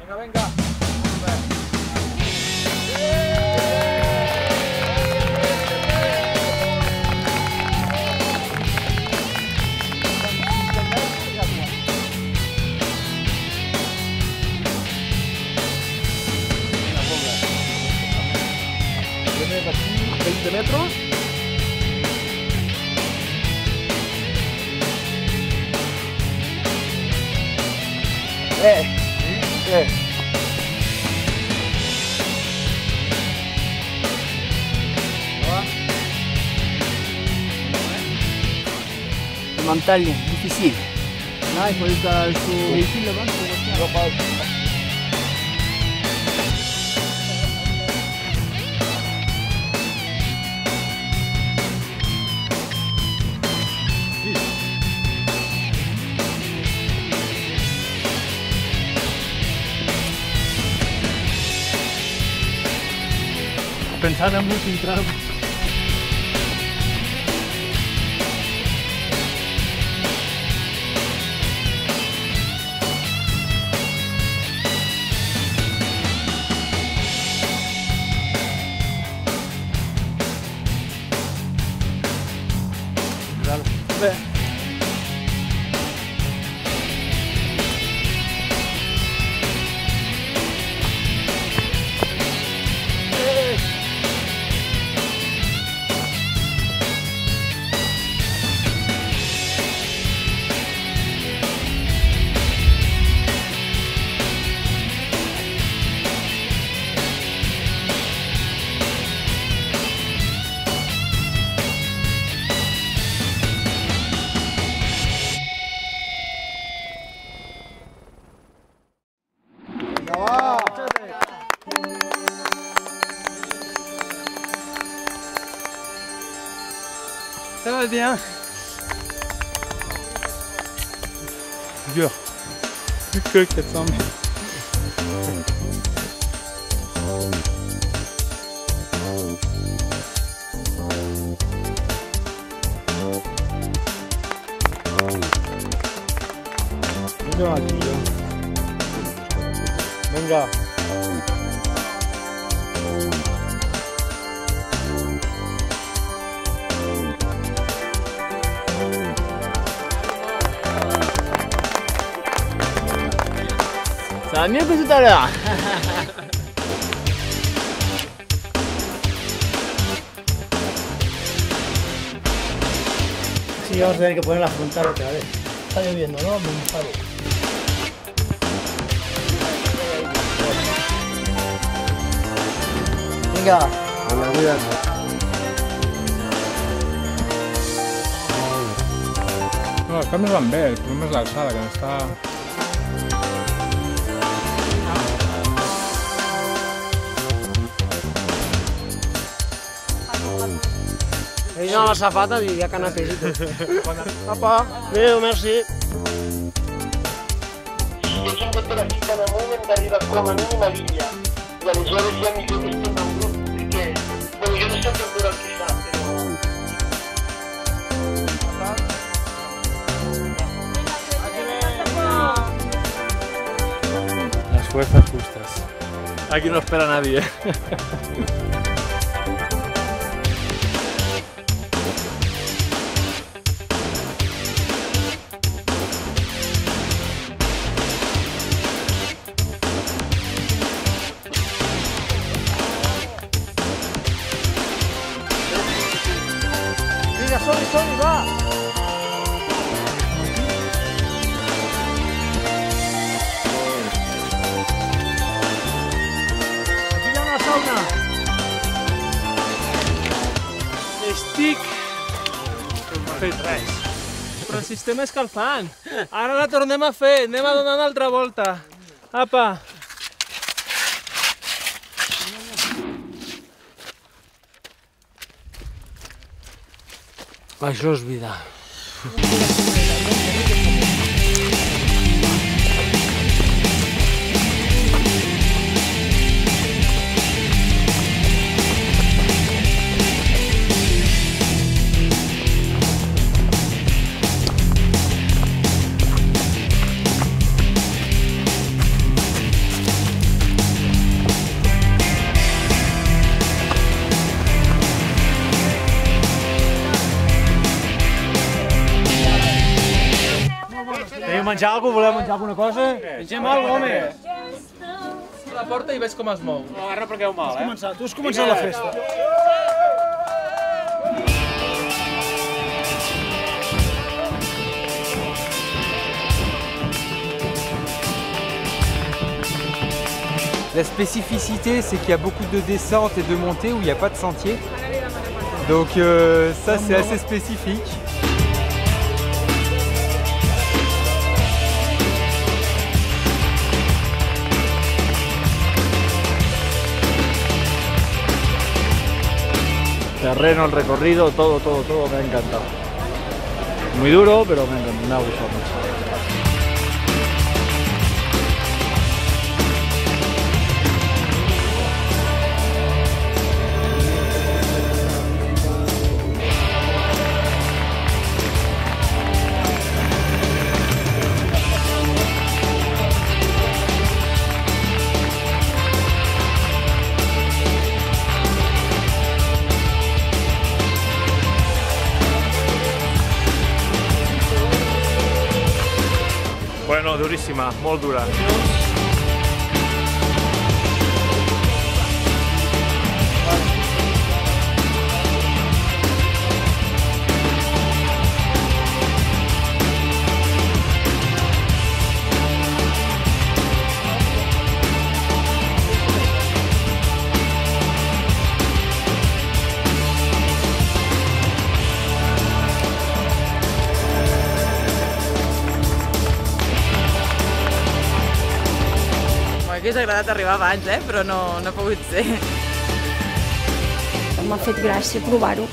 Venga, venga. Tienes aquí 20 metros. Montaña, difícil. Dai, poi il suo... Pensate a l'ultimo tramo. Beh. Ça va bien. Dur. Plus que 400 mètres. Venga. Ça va mieux que tout à l'heure. Sí, vamos a tener que poner la frontal otra vez. Está lloviendo, ¿no? Me enfado. Venga. A la vida. No, els canvis van bé, el problema és l'alçada, que no està... He dit a la safata i ja canapés i tot. Apa, adéu, merci. Si deixem de per aquí cada moment hem d'arribar com a mínim a l'illa. I aleshores ja millor que estem en grup, perquè... Bueno, jo no sé per el que està, però... Las fuerzas justas. Aquí no espera nadie. Vinga, som-hi, va! Aquí hi ha una sauna. Estic... No m'ha fet res. Però el sistema és escalfant. Ara la tornem a fer, anem a donar una altra volta. Apa! Això és vida. menjar alguna cosa? Voleu menjar alguna cosa? Mengem alguna cosa, home. A la porta i veig com es mou. No, ara prengueu mal, Tu has començat la festa. La spécificité, c'est qu'il y a beaucoup de descentes et de montées où il n'y a pas de sentier. Donc ça, c'est assez spécifique. Terreno, el recorrido, todo me ha encantado. Muy duro, pero me ha gustado mucho. Bueno, duríssima, molt dura. M'hagués agradat arribar abans, però no ha pogut ser. M'ha fet gràcia provar-ho.